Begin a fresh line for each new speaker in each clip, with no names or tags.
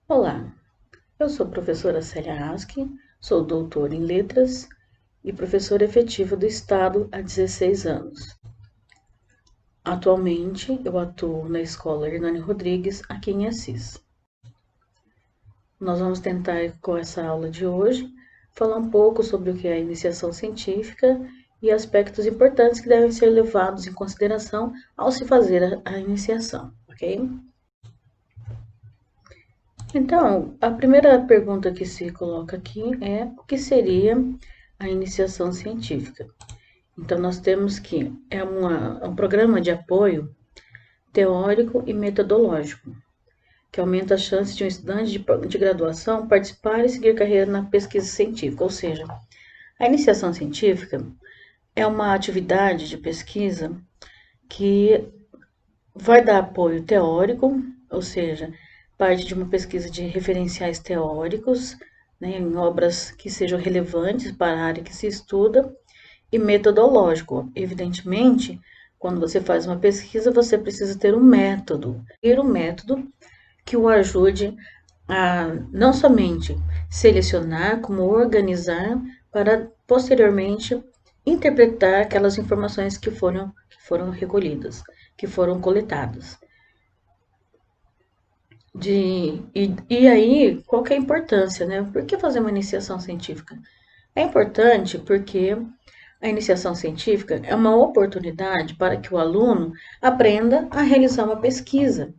Olá, eu sou a professora Célia Aski, sou doutora em Letras e professora efetiva do Estado há 16 anos. Atualmente, eu atuo na Escola Hernani Rodrigues, aqui em Assis. Nós vamos tentar, com essa aula de hoje, falar um pouco sobre o que é a iniciação científica e aspectos importantes que devem ser levados em consideração ao se fazer a iniciação, ok? Então, a primeira pergunta que se coloca aqui é o que seria a iniciação científica? Então, nós temos que é um programa de apoio teórico e metodológico, que aumenta a chance de um estudante de graduação participar e seguir carreira na pesquisa científica. Ou seja, a iniciação científica é uma atividade de pesquisa que vai dar apoio teórico, ou seja, parte de uma pesquisa de referenciais teóricos, né, em obras que sejam relevantes para a área que se estuda, e metodológico. Evidentemente, quando você faz uma pesquisa, você precisa ter um método. Ter um método que o ajude a não somente selecionar, como organizar para posteriormente interpretar aquelas informações que foram recolhidas, que foram coletadas. E aí, qual que é a importância, né? Por que fazer uma iniciação científica? É importante porque a iniciação científica é uma oportunidade para que o aluno aprenda a realizar uma pesquisa.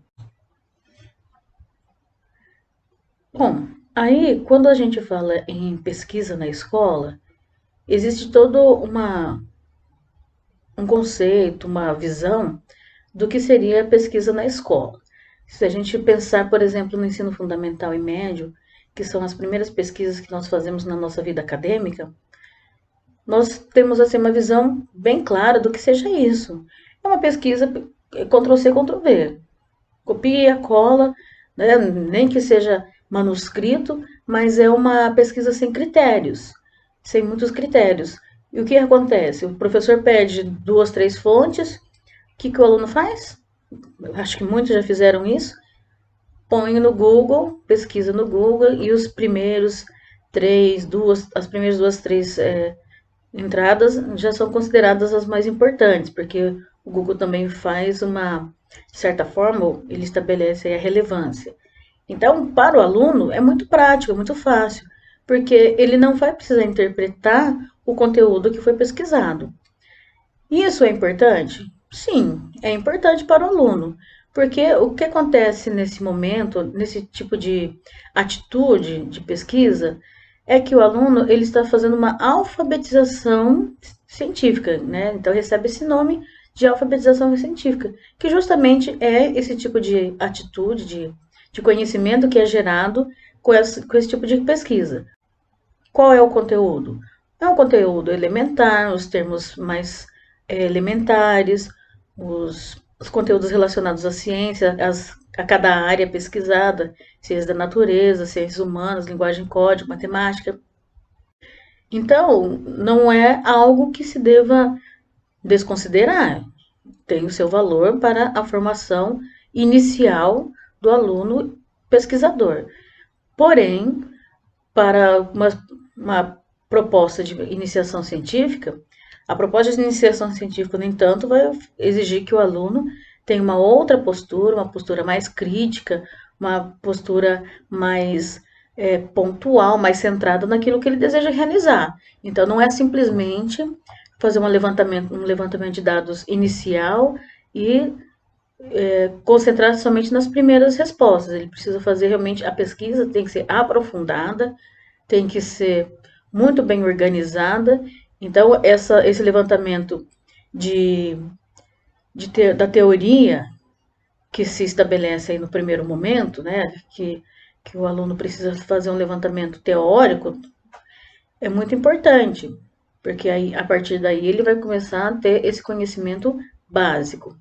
Bom, aí quando a gente fala em pesquisa na escola, existe todo um conceito, uma visão do que seria a pesquisa na escola. Se a gente pensar, por exemplo, no ensino fundamental e médio, que são as primeiras pesquisas que nós fazemos na nossa vida acadêmica, nós temos assim uma visão bem clara do que seja isso. É uma pesquisa Ctrl+C, Ctrl+V. Copia, cola, né? Nem que seja manuscrito, mas é uma pesquisa sem critérios, sem muitos critérios. E o que acontece? O professor pede 2, 3 fontes, o que o aluno faz? Acho que muitos já fizeram isso. Põe no Google, pesquisa no Google e os primeiros as primeiras duas, três entradas já são consideradas as mais importantes, porque o Google também faz de certa forma, ele estabelece a relevância. Então, para o aluno é muito prático, é muito fácil, porque ele não vai precisar interpretar o conteúdo que foi pesquisado. Isso é importante? Sim, é importante para o aluno, porque o que acontece nesse momento, nesse tipo de atitude de pesquisa, é que o aluno ele está fazendo uma alfabetização científica, né? Então recebe esse nome de alfabetização científica, que justamente é esse tipo de atitude, de conhecimento que é gerado com esse tipo de pesquisa. Qual é o conteúdo? É um conteúdo elementar, os termos mais elementares, os conteúdos relacionados à ciência, a cada área pesquisada, ciências da natureza, ciências humanas, linguagem código, matemática. Então, não é algo que se deva desconsiderar. Tem o seu valor para a formação inicial do aluno pesquisador. Porém, para uma proposta de iniciação científica, a proposta de iniciação científica, no entanto, vai exigir que o aluno tenha uma outra postura, uma postura mais crítica, uma postura mais pontual, mais centrada naquilo que ele deseja realizar. Então, não é simplesmente fazer um levantamento de dados inicial e concentrar somente nas primeiras respostas. Ele precisa fazer realmente a pesquisa, tem que ser aprofundada, tem que ser muito bem organizada. Então, esse levantamento da teoria que se estabelece aí no primeiro momento, né, que o aluno precisa fazer um levantamento teórico, é muito importante, porque aí, a partir daí ele vai começar a ter esse conhecimento básico.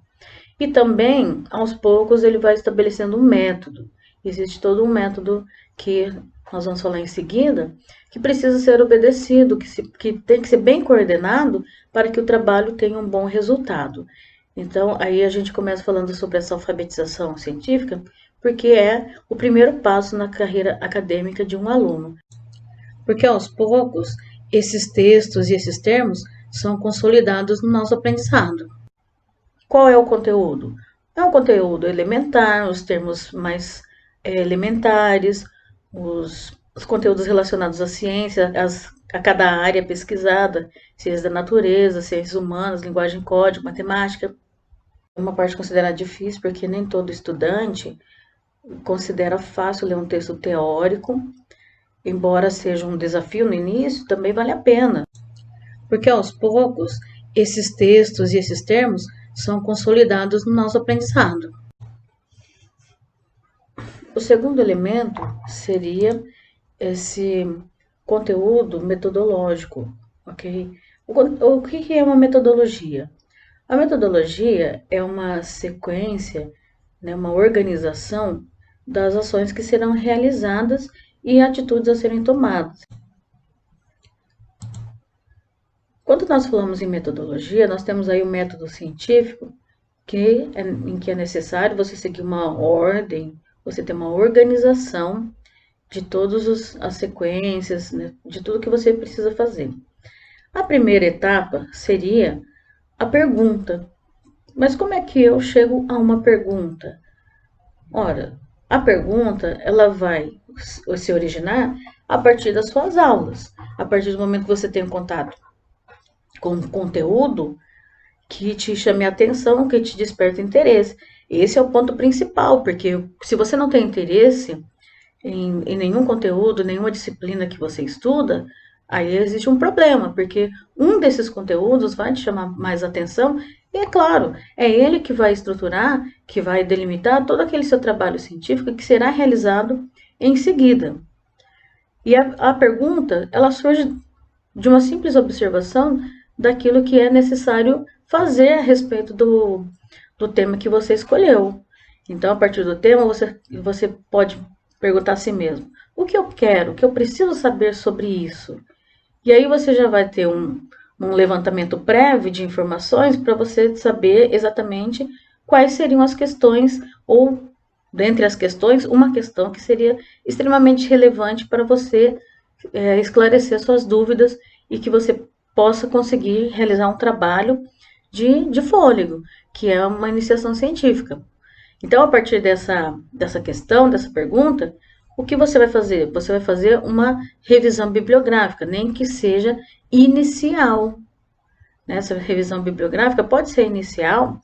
E também, aos poucos, ele vai estabelecendo um método. Existe todo um método que nós vamos falar em seguida, que precisa ser obedecido, que tem que ser bem coordenado para que o trabalho tenha um bom resultado. Então, aí a gente começa falando sobre essa alfabetização científica, porque é o primeiro passo na carreira acadêmica de um aluno. Porque aos poucos, esses textos e esses termos são consolidados no nosso aprendizado. Qual é o conteúdo? É um conteúdo elementar, os termos mais elementares, os conteúdos relacionados à ciência, a cada área pesquisada, ciências da natureza, ciências humanas, linguagem código, matemática. É uma parte considerada difícil, porque nem todo estudante considera fácil ler um texto teórico, embora seja um desafio no início, também vale a pena, porque aos poucos esses textos e esses termos são consolidados no nosso aprendizado. O segundo elemento seria esse conteúdo metodológico, ok? O que é uma metodologia? A metodologia é uma sequência, né, uma organização das ações que serão realizadas e atitudes a serem tomadas. Quando nós falamos em metodologia, nós temos aí o método científico, em que é necessário você seguir uma ordem, você ter uma organização de todas as sequências, né, de tudo que você precisa fazer. A primeira etapa seria a pergunta. Mas como é que eu chego a uma pergunta? Ora, a pergunta ela vai se originar a partir das suas aulas, a partir do momento que você tem contato com conteúdo que te chame a atenção, que te desperta interesse. Esse é o ponto principal, porque se você não tem interesse em nenhum conteúdo, nenhuma disciplina que você estuda, aí existe um problema, porque um desses conteúdos vai te chamar mais atenção, e é claro, é ele que vai estruturar, que vai delimitar todo aquele seu trabalho científico que será realizado em seguida. E a pergunta, ela surge de uma simples observação daquilo que é necessário fazer a respeito do tema que você escolheu. Então, a partir do tema, você pode perguntar a si mesmo: o que eu quero? O que eu preciso saber sobre isso? E aí você já vai ter um levantamento prévio de informações para você saber exatamente quais seriam as questões, ou, dentre as questões, uma questão que seria extremamente relevante para você esclarecer suas dúvidas e que você possa conseguir realizar um trabalho de fôlego, que é uma iniciação científica. Então, a partir dessa questão, dessa pergunta, o que você vai fazer? Você vai fazer uma revisão bibliográfica, nem que seja inicial. Essa revisão bibliográfica pode ser inicial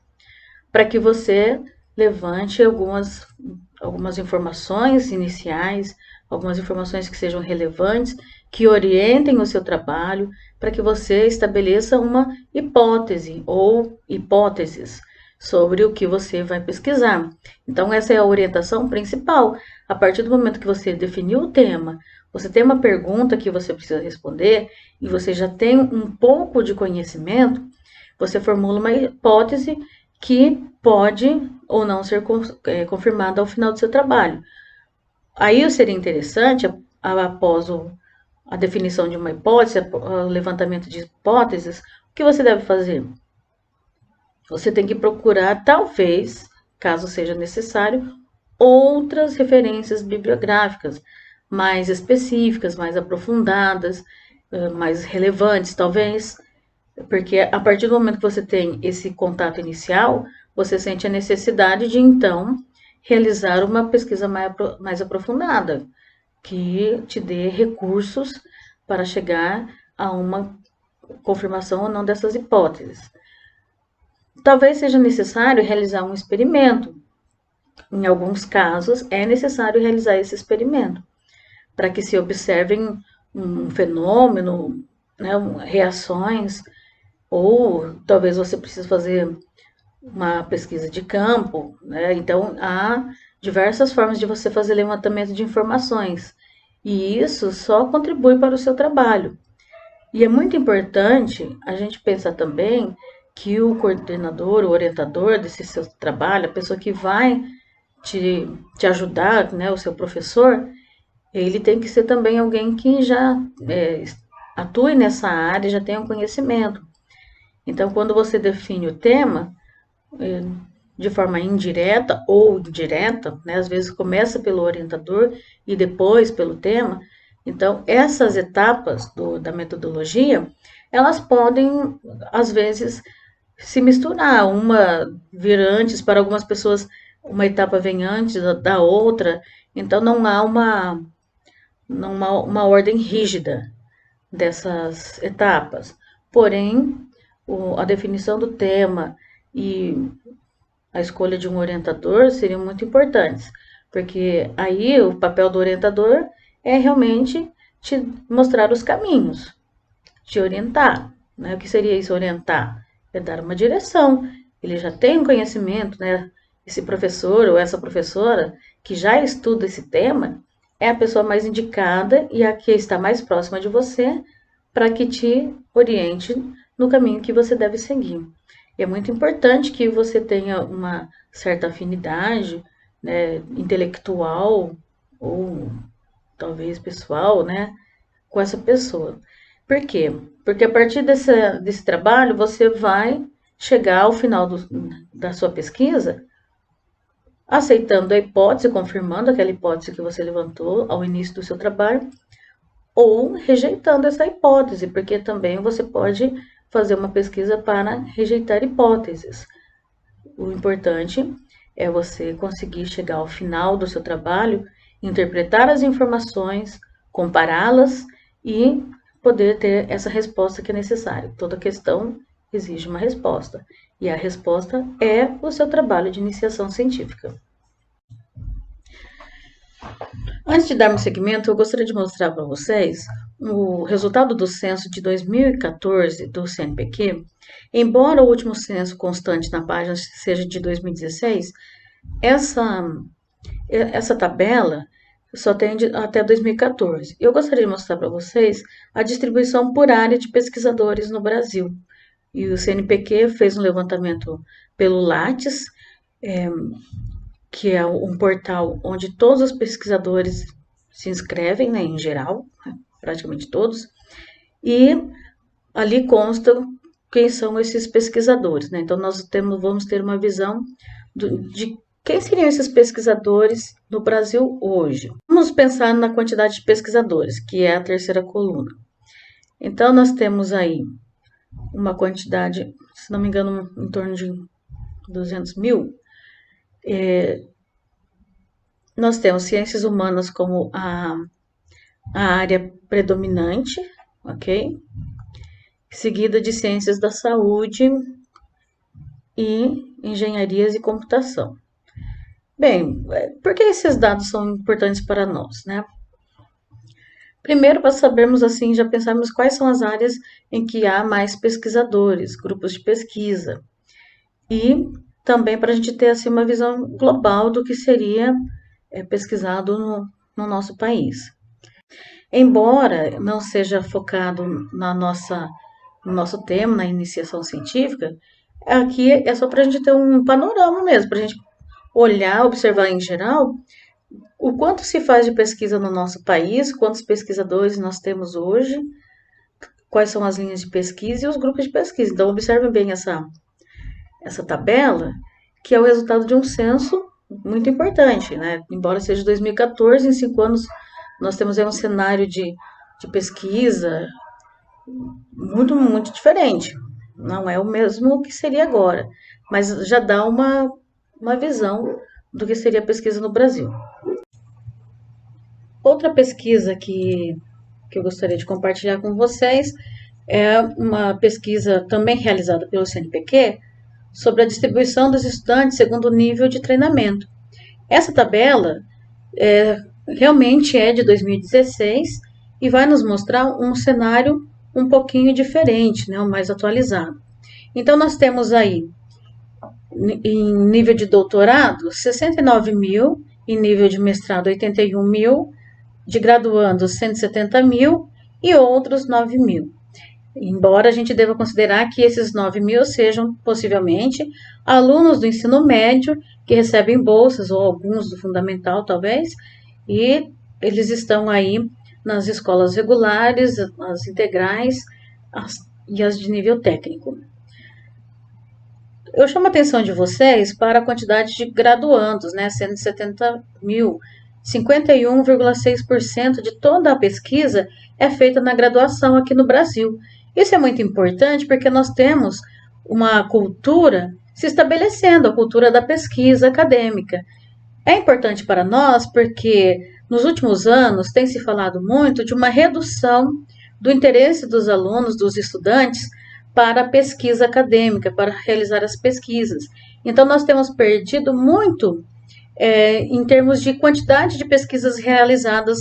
para que você levante algumas informações iniciais, algumas informações que sejam relevantes, que orientem o seu trabalho, para que você estabeleça uma hipótese ou hipóteses sobre o que você vai pesquisar. Então, essa é a orientação principal. A partir do momento que você definiu o tema, você tem uma pergunta que você precisa responder e você já tem um pouco de conhecimento, você formula uma hipótese que pode ou não ser confirmada ao final do seu trabalho. Aí seria interessante, após a definição de uma hipótese, o levantamento de hipóteses, o que você deve fazer? Você tem que procurar, talvez, caso seja necessário, outras referências bibliográficas mais específicas, mais aprofundadas, mais relevantes, talvez, porque a partir do momento que você tem esse contato inicial, você sente a necessidade de, então, realizar uma pesquisa mais aprofundada, que te dê recursos para chegar a uma confirmação ou não dessas hipóteses. Talvez seja necessário realizar um experimento. Em alguns casos, é necessário realizar esse experimento, para que se observem um fenômeno, né, reações, ou talvez você precise fazer uma pesquisa de campo, né? Então, há diversas formas de você fazer levantamento de informações, e isso só contribui para o seu trabalho. E é muito importante a gente pensar também que o coordenador, o orientador desse seu trabalho, a pessoa que vai te ajudar, né, o seu professor, ele tem que ser também alguém que já atue nessa área, já tenha um conhecimento. Então, quando você define o tema, de forma indireta ou direta, né? Às vezes começa pelo orientador e depois pelo tema. Então, essas etapas da metodologia, elas podem, às vezes, se misturar, uma vir antes, para algumas pessoas, uma etapa vem antes da outra, então não há uma ordem rígida dessas etapas. Porém, a definição do tema e a escolha de um orientador seriam muito importantes, porque aí o papel do orientador é realmente te mostrar os caminhos, te orientar. Né? O que seria isso, orientar? É dar uma direção. Ele já tem um conhecimento, né? Esse professor ou essa professora que já estuda esse tema é a pessoa mais indicada e a que está mais próxima de você para que te oriente no caminho que você deve seguir. E é muito importante que você tenha uma certa afinidade, né, intelectual ou talvez pessoal, né, com essa pessoa. Por quê? Porque a partir desse trabalho você vai chegar ao final da sua pesquisa aceitando a hipótese, confirmando aquela hipótese que você levantou ao início do seu trabalho, ou rejeitando essa hipótese, porque também você pode fazer uma pesquisa para rejeitar hipóteses. O importante é você conseguir chegar ao final do seu trabalho, interpretar as informações, compará-las e poder ter essa resposta que é necessária. Toda questão exige uma resposta, e a resposta é o seu trabalho de iniciação científica. Antes de darmos seguimento, eu gostaria de mostrar para vocês o resultado do censo de 2014 do CNPq. Embora o último censo constante na página seja de 2016, essa tabela só tem até 2014. Eu gostaria de mostrar para vocês a distribuição por área de pesquisadores no Brasil. E o CNPq fez um levantamento pelo Lattes, que é um portal onde todos os pesquisadores se inscrevem, né, em geral, praticamente todos, e ali consta quem são esses pesquisadores. Né? Então, nós vamos ter uma visão de quem seriam esses pesquisadores no Brasil hoje. Vamos pensar na quantidade de pesquisadores, que é a terceira coluna. Então, nós temos aí uma quantidade, se não me engano, em torno de 200 mil. Nós temos ciências humanas como a área predominante, ok? Seguida de ciências da saúde e engenharias e computação. Bem, por que esses dados são importantes para nós, né? Primeiro, para sabermos assim, já pensarmos quais são as áreas em que há mais pesquisadores, grupos de pesquisa. E também para a gente ter assim, uma visão global do que seria pesquisado no nosso país. Embora não seja focado no nosso tema, na iniciação científica, aqui é só para a gente ter um panorama mesmo, para a gente olhar, observar em geral o quanto se faz de pesquisa no nosso país, quantos pesquisadores nós temos hoje, quais são as linhas de pesquisa e os grupos de pesquisa. Então, observem bem essa tabela, que é o resultado de um censo muito importante, né? Embora seja de 2014, em 5 anos nós temos aí um cenário de pesquisa muito, muito diferente. Não é o mesmo que seria agora, mas já dá uma visão do que seria a pesquisa no Brasil. Outra pesquisa que eu gostaria de compartilhar com vocês é uma pesquisa também realizada pelo CNPq sobre a distribuição dos estudantes segundo o nível de treinamento. Essa tabela realmente é de 2016 e vai nos mostrar um cenário um pouquinho diferente, né, mais atualizado. Então, nós temos aí, em nível de doutorado, 69 mil, em nível de mestrado, 81 mil, de graduando, 170 mil e outros 9 mil. Embora a gente deva considerar que esses 9 mil sejam, possivelmente, alunos do ensino médio que recebem bolsas, ou alguns do fundamental, talvez, e eles estão aí nas escolas regulares, as integrais e as de nível técnico. Eu chamo a atenção de vocês para a quantidade de graduandos, né? 170 mil. 51,6% de toda a pesquisa é feita na graduação aqui no Brasil. Isso é muito importante porque nós temos uma cultura se estabelecendo, a cultura da pesquisa acadêmica. É importante para nós porque nos últimos anos tem se falado muito de uma redução do interesse dos alunos, dos estudantes, para a pesquisa acadêmica, para realizar as pesquisas. Então, nós temos perdido muito em termos de quantidade de pesquisas realizadas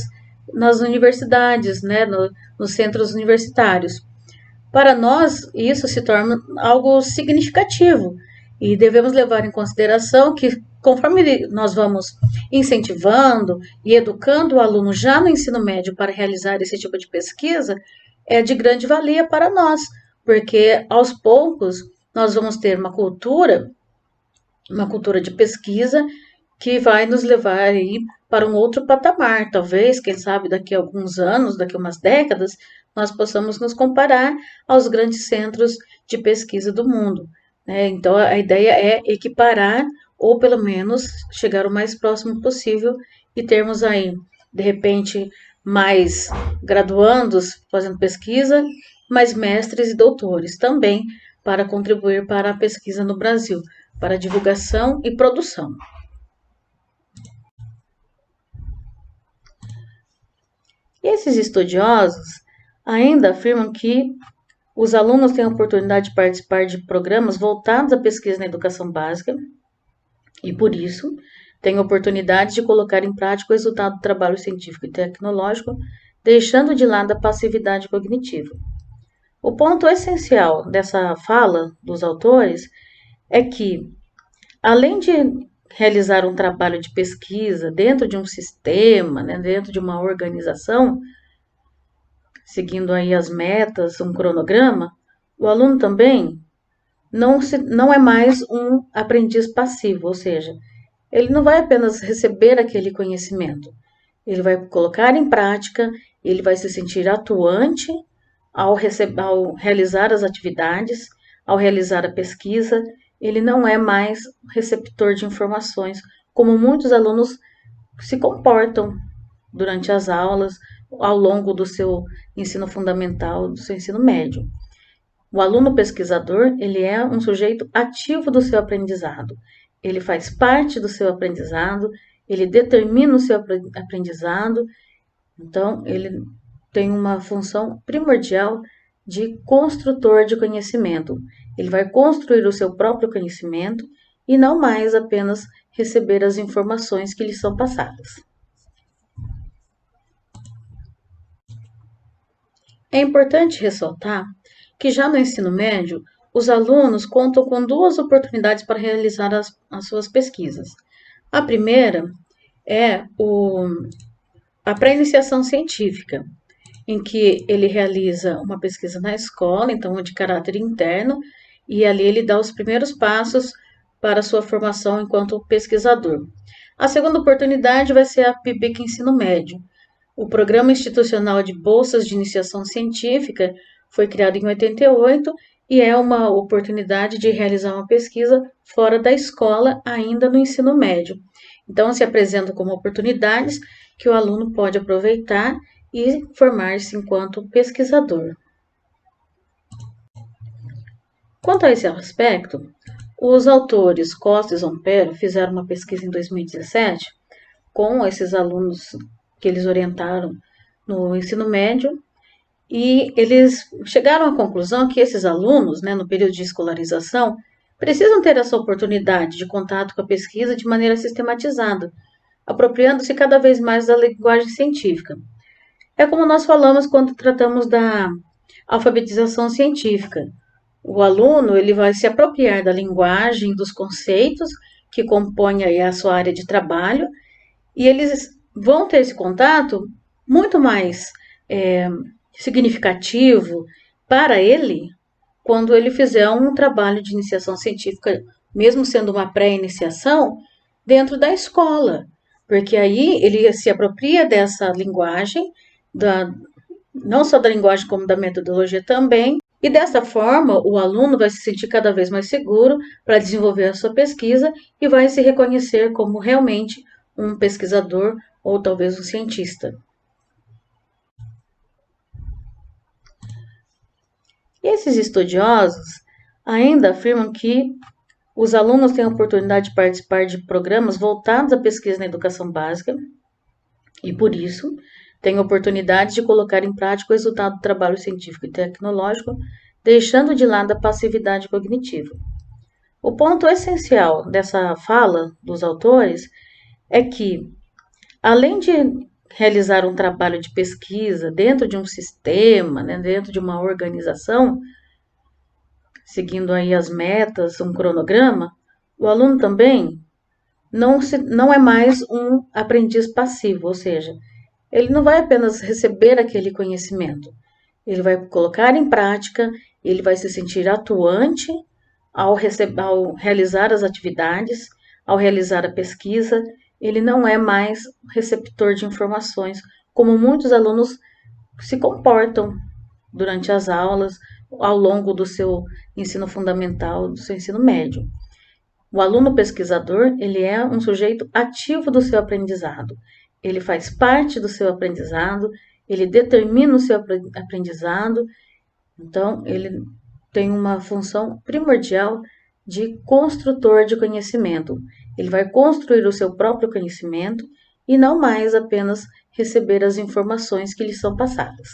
nas universidades, né, nos centros universitários. Para nós, isso se torna algo significativo e devemos levar em consideração que, conforme nós vamos incentivando e educando o aluno já no ensino médio para realizar esse tipo de pesquisa, é de grande valia para nós, porque aos poucos nós vamos ter uma cultura de pesquisa que vai nos levar aí para um outro patamar. Talvez, quem sabe, daqui a alguns anos, daqui a umas décadas, nós possamos nos comparar aos grandes centros de pesquisa do mundo, né? Então, a ideia é equiparar, ou pelo menos chegar o mais próximo possível e termos aí, de repente, mais graduandos fazendo pesquisa, mais mestres e doutores também para contribuir para a pesquisa no Brasil, para divulgação e produção. E esses estudiosos ainda afirmam que os alunos têm a oportunidade de participar de programas voltados à pesquisa na educação básica e, por isso, têm a oportunidade de colocar em prática o resultado do trabalho científico e tecnológico, deixando de lado a passividade cognitiva. O ponto essencial dessa fala dos autores é que, além de realizar um trabalho de pesquisa dentro de um sistema, né, dentro de uma organização, seguindo aí as metas, um cronograma, o aluno também não é mais um aprendiz passivo, ou seja, ele não vai apenas receber aquele conhecimento, ele vai colocar em prática, ele vai se sentir atuante ao realizar as atividades, ao realizar a pesquisa, ele não é mais receptor de informações, como muitos alunos se comportam durante as aulas, ao longo do seu ensino fundamental, do seu ensino médio. O aluno pesquisador, ele é um sujeito ativo do seu aprendizado. Ele faz parte do seu aprendizado, ele determina o seu aprendizado, então ele tem uma função primordial de construtor de conhecimento. Ele vai construir o seu próprio conhecimento e não mais apenas receber as informações que lhe são passadas. É importante ressaltar que já no ensino médio, os alunos contam com duas oportunidades para realizar as suas pesquisas. A primeira é a pré-iniciação científica, em que ele realiza uma pesquisa na escola, então de caráter interno, e ali ele dá os primeiros passos para a sua formação enquanto pesquisador. A segunda oportunidade vai ser a PIBIC Ensino Médio. O Programa Institucional de Bolsas de Iniciação Científica foi criado em 88 e é uma oportunidade de realizar uma pesquisa fora da escola, ainda no ensino médio. Então, se apresenta como oportunidades que o aluno pode aproveitar e formar-se enquanto pesquisador. Quanto a esse aspecto, os autores Costa e Zompero fizeram uma pesquisa em 2017 com esses alunos que eles orientaram no ensino médio e eles chegaram à conclusão que esses alunos, né, no período de escolarização, precisam ter essa oportunidade de contato com a pesquisa de maneira sistematizada, apropriando-se cada vez mais da linguagem científica. É como nós falamos quando tratamos da alfabetização científica. O aluno ele vai se apropriar da linguagem, dos conceitos que compõem aí a sua área de trabalho, e eles vão ter esse contato muito mais significativo para ele quando ele fizer um trabalho de iniciação científica, mesmo sendo uma pré-iniciação, dentro da escola, porque aí ele se apropria dessa linguagem, não só da linguagem como da metodologia também, E dessa forma, o aluno vai se sentir cada vez mais seguro para desenvolver a sua pesquisa e vai se reconhecer como realmente um pesquisador ou talvez um cientista. E esses estudiosos ainda afirmam que os alunos têm a oportunidade de participar de programas voltados à pesquisa na educação básica e, por isso, têm oportunidade de colocar em prática o resultado do trabalho científico e tecnológico, deixando de lado a passividade cognitiva. O ponto essencial dessa fala dos autores é que, além de realizar um trabalho de pesquisa dentro de um sistema, né, dentro de uma organização, seguindo aí as metas, um cronograma, o aluno também não é mais um aprendiz passivo, ou seja, ele não vai apenas receber aquele conhecimento, ele vai colocar em prática, ele vai se sentir atuante ao realizar as atividades, ao realizar a pesquisa, ele não é mais receptor de informações, como muitos alunos se comportam durante as aulas, ao longo do seu ensino fundamental, do seu ensino médio. O aluno pesquisador, ele é um sujeito ativo do seu aprendizado. Ele faz parte do seu aprendizado, ele determina o seu aprendizado, então ele tem uma função primordial de construtor de conhecimento. Ele vai construir o seu próprio conhecimento e não mais apenas receber as informações que lhe são passadas.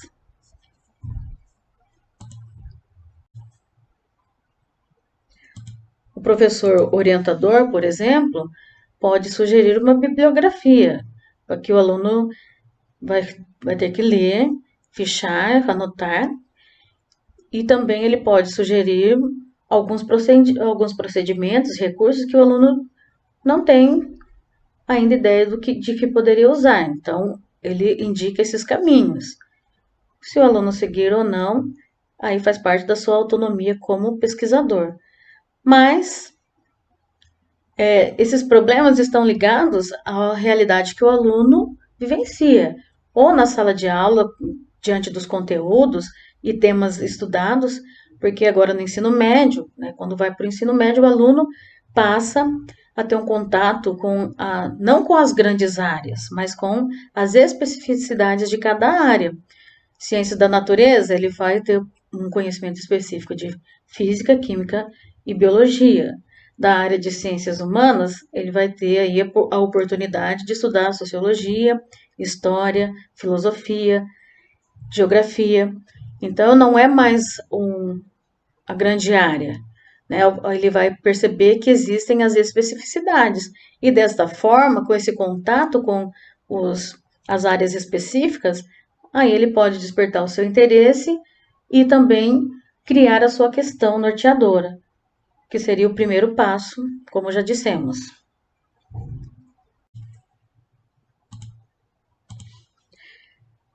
O professor orientador, por exemplo, pode sugerir uma bibliografia, para que o aluno vai ter que ler, fichar, anotar, e também ele pode sugerir alguns procedimentos, recursos que o aluno não tem ainda ideia de que poderia usar. Então, ele indica esses caminhos. Se o aluno seguir ou não, aí faz parte da sua autonomia como pesquisador. Mas esses problemas estão ligados à realidade que o aluno vivencia, ou na sala de aula, diante dos conteúdos e temas estudados, porque agora no ensino médio, né, quando vai para o ensino médio, o aluno passa a ter um contato não com as grandes áreas, mas com as especificidades de cada área. Ciências da natureza, ele vai ter um conhecimento específico de física, química e biologia. Da área de ciências humanas, ele vai ter aí a oportunidade de estudar sociologia, história, filosofia, geografia. Então, não é mais a grande área, né? Ele vai perceber que existem as especificidades. E desta forma, com esse contato com as áreas específicas, aí ele pode despertar o seu interesse e também criar a sua questão norteadora, que seria o primeiro passo, como já dissemos.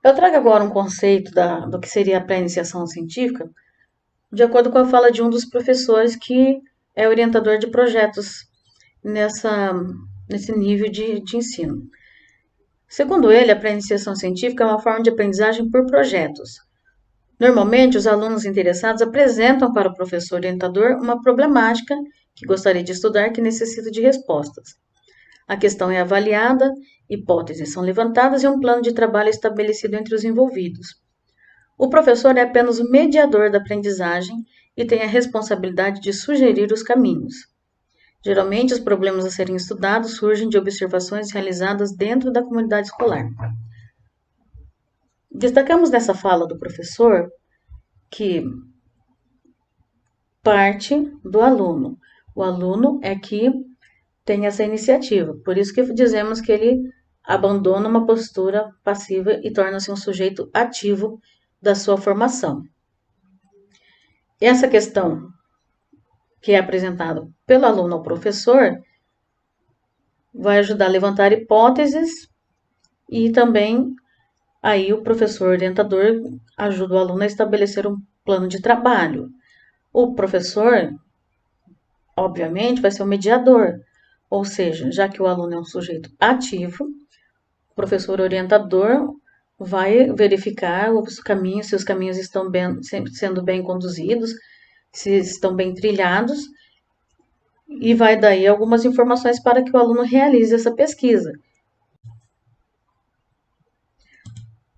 Eu trago agora um conceito do que seria a pré-iniciação científica, de acordo com a fala de um dos professores que é orientador de projetos nesse nível de ensino. Segundo ele, a pré-iniciação científica é uma forma de aprendizagem por projetos. Normalmente, os alunos interessados apresentam para o professor orientador uma problemática que gostaria de estudar que necessita de respostas. A questão é avaliada, hipóteses são levantadas e um plano de trabalho é estabelecido entre os envolvidos. O professor é apenas o mediador da aprendizagem e tem a responsabilidade de sugerir os caminhos. Geralmente, os problemas a serem estudados surgem de observações realizadas dentro da comunidade escolar. Destacamos nessa fala do professor que parte do aluno. O aluno é que tem essa iniciativa. Por isso que dizemos que ele abandona uma postura passiva e torna-se um sujeito ativo da sua formação. Essa questão que é apresentada pelo aluno ao professor vai ajudar a levantar hipóteses e também aí o professor orientador ajuda o aluno a estabelecer um plano de trabalho. O professor, obviamente, vai ser o mediador, ou seja, já que o aluno é um sujeito ativo, o professor orientador vai verificar os caminhos, se os caminhos estão sendo bem conduzidos, se estão bem trilhados, e vai daí algumas informações para que o aluno realize essa pesquisa.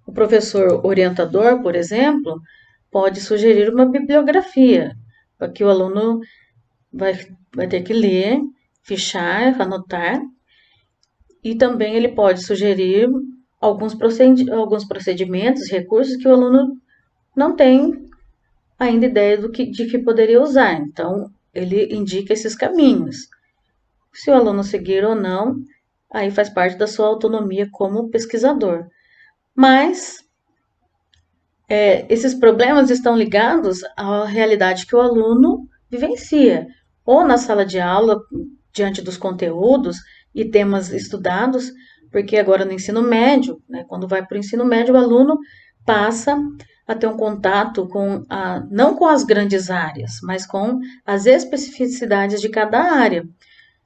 O professor orientador, por exemplo, pode sugerir uma bibliografia, para que o aluno vai ter que ler, fichar, anotar, e também ele pode sugerir alguns procedimentos, recursos que o aluno não tem ainda ideia de que poderia usar. Então, ele indica esses caminhos. Se o aluno seguir ou não, aí faz parte da sua autonomia como pesquisador. Mas esses problemas estão ligados à realidade que o aluno vivencia, ou na sala de aula, diante dos conteúdos e temas estudados, porque agora no ensino médio, né, quando vai para o ensino médio, o aluno passa a ter um contato não com as grandes áreas, mas com as especificidades de cada área.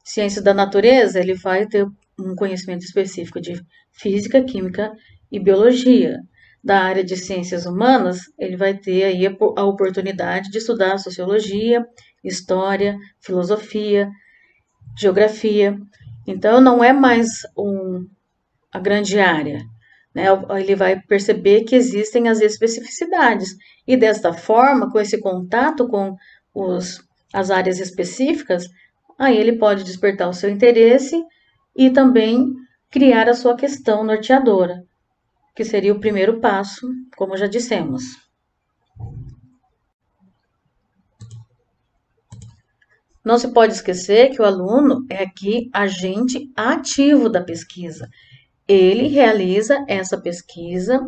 Ciências da natureza, ele vai ter um conhecimento específico de física, química e biologia. Da área de ciências humanas, ele vai ter aí a oportunidade de estudar sociologia, história, filosofia, geografia. Então, não é mais a grande área, né? Ele vai perceber que existem as especificidades. E desta forma, com esse contato com as áreas específicas, aí ele pode despertar o seu interesse e também criar a sua questão norteadora, que seria o primeiro passo, como já dissemos. Não se pode esquecer que o aluno é aqui agente ativo da pesquisa. Ele realiza essa pesquisa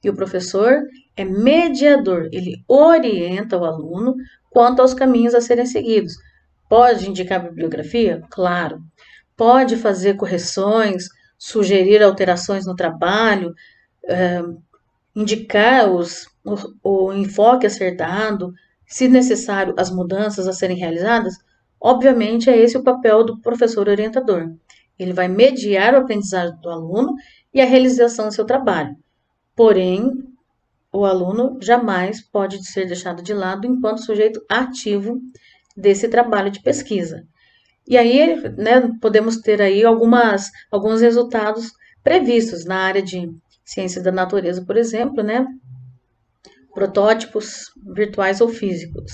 e o professor é mediador, ele orienta o aluno quanto aos caminhos a serem seguidos. Pode indicar bibliografia? Claro. Pode fazer correções, sugerir alterações no trabalho, indicar o enfoque a ser dado, se necessário, as mudanças a serem realizadas. Obviamente, é esse o papel do professor orientador. Ele vai mediar o aprendizado do aluno e a realização do seu trabalho. Porém, o aluno jamais pode ser deixado de lado enquanto sujeito ativo desse trabalho de pesquisa. E aí, né, podemos ter aí alguns resultados previstos na área de ciências da natureza, por exemplo, né, protótipos virtuais ou físicos.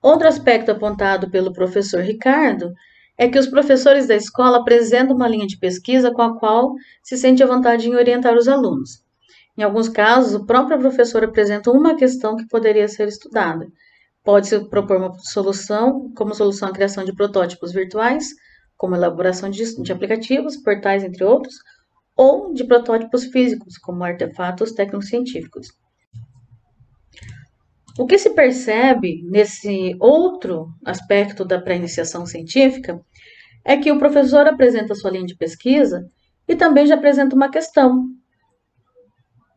Outro aspecto apontado pelo professor Ricardo é que os professores da escola apresentam uma linha de pesquisa com a qual se sente à vontade em orientar os alunos. Em alguns casos, o próprio professor apresenta uma questão que poderia ser estudada. Pode-se propor uma solução, como solução a criação de protótipos virtuais, como elaboração de aplicativos, portais, entre outros, ou de protótipos físicos, como artefatos técnico-científicos. O que se percebe nesse outro aspecto da pré-iniciação científica é que o professor apresenta sua linha de pesquisa e também já apresenta uma questão.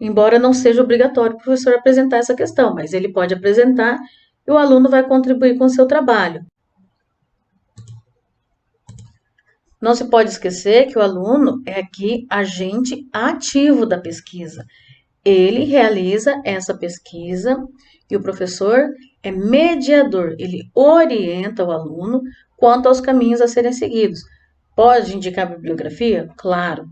Embora não seja obrigatório o professor apresentar essa questão, mas ele pode apresentar e o aluno vai contribuir com o seu trabalho. Não se pode esquecer que o aluno é aqui agente ativo da pesquisa. Ele realiza essa pesquisa e o professor é mediador, ele orienta o aluno quanto aos caminhos a serem seguidos. Pode indicar bibliografia? Claro.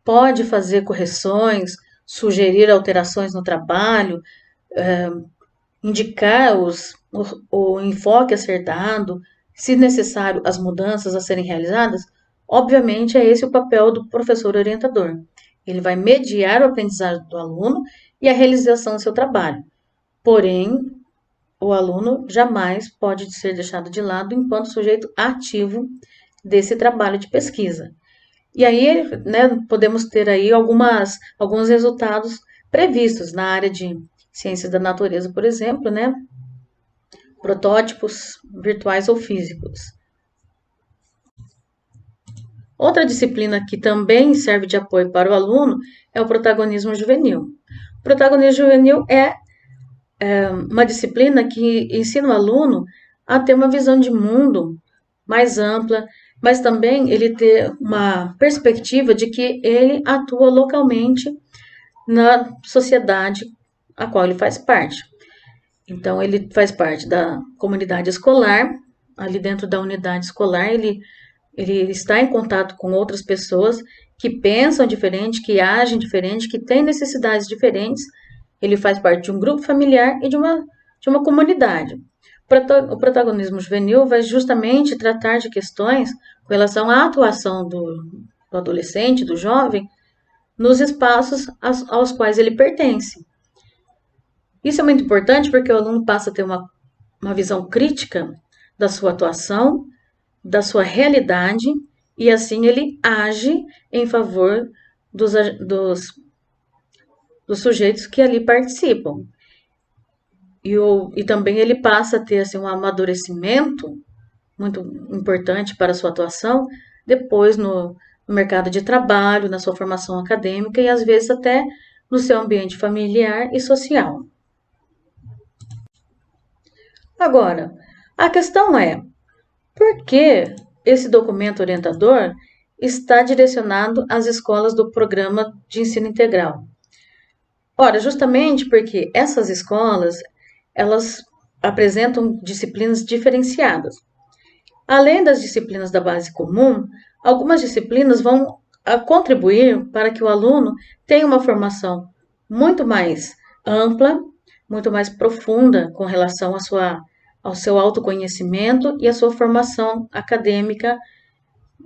Pode fazer correções, sugerir alterações no trabalho, indicar o enfoque a ser dado, se necessário, as mudanças a serem realizadas. Obviamente, é esse o papel do professor orientador. Ele vai mediar o aprendizado do aluno e a realização do seu trabalho. Porém, o aluno jamais pode ser deixado de lado enquanto sujeito ativo desse trabalho de pesquisa. E aí, né, podemos ter aí alguns resultados previstos na área de ciências da natureza, por exemplo, né, protótipos virtuais ou físicos. Outra disciplina que também serve de apoio para o aluno é o protagonismo juvenil. O protagonismo juvenil é uma disciplina que ensina o aluno a ter uma visão de mundo mais ampla, mas também ele ter uma perspectiva de que ele atua localmente na sociedade a qual ele faz parte. Então, ele faz parte da comunidade escolar, ali dentro da unidade escolar, ele está em contato com outras pessoas que pensam diferente, que agem diferente, que têm necessidades diferentes. Ele faz parte de um grupo familiar e de uma comunidade. O protagonismo juvenil vai justamente tratar de questões com relação à atuação do adolescente, do jovem, nos espaços aos quais ele pertence. Isso é muito importante porque o aluno passa a ter uma visão crítica da sua atuação, da sua realidade, e assim ele age em favor dos sujeitos que ali participam. E também ele passa a ter assim, um amadurecimento muito importante para a sua atuação depois no mercado de trabalho, na sua formação acadêmica e às vezes até no seu ambiente familiar e social. Agora, a questão é: por que esse documento orientador está direcionado às escolas do programa de ensino integral? Ora, justamente porque essas escolas, elas apresentam disciplinas diferenciadas. Além das disciplinas da base comum, algumas disciplinas vão contribuir para que o aluno tenha uma formação muito mais ampla, muito mais profunda com relação ao seu autoconhecimento e à sua formação acadêmica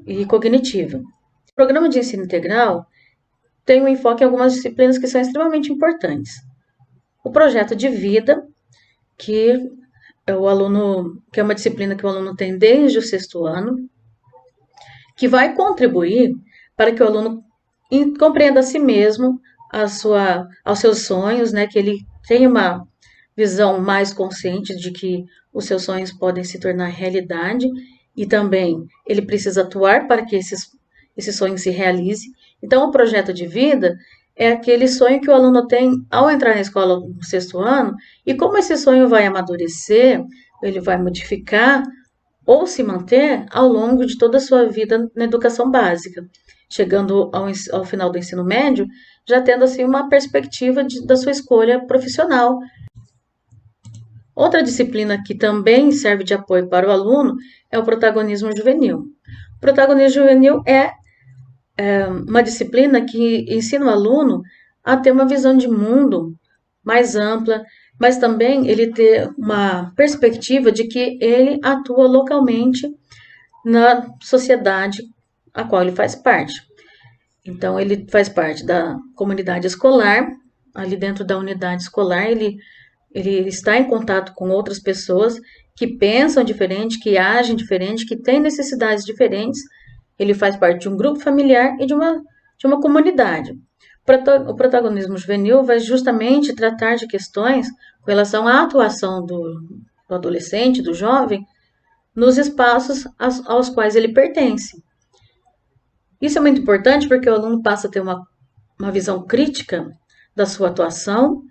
e cognitiva. O programa de ensino integral tem um enfoque em algumas disciplinas que são extremamente importantes. O projeto de vida, que é uma disciplina que o aluno tem desde o sexto ano, que vai contribuir para que o aluno compreenda a si mesmo, aos seus sonhos, né, que ele tenha uma visão mais consciente de que os seus sonhos podem se tornar realidade e também ele precisa atuar para que esses sonhos se realizem. Então, o projeto de vida é aquele sonho que o aluno tem ao entrar na escola no sexto ano e como esse sonho vai amadurecer, ele vai modificar ou se manter ao longo de toda a sua vida na educação básica, chegando ao final do ensino médio, já tendo assim uma perspectiva da sua escolha profissional. Outra disciplina que também serve de apoio para o aluno é o protagonismo juvenil. O protagonismo juvenil é uma disciplina que ensina o aluno a ter uma visão de mundo mais ampla, mas também ele ter uma perspectiva de que ele atua localmente na sociedade a qual ele faz parte. Então, ele faz parte da comunidade escolar, ali dentro da unidade escolar, ele está em contato com outras pessoas que pensam diferente, que agem diferente, que têm necessidades diferentes. Ele faz parte de um grupo familiar e de uma comunidade. O protagonismo juvenil vai justamente tratar de questões com relação à atuação do adolescente, do jovem, nos espaços aos quais ele pertence. Isso é muito importante porque o aluno passa a ter uma visão crítica da sua atuação,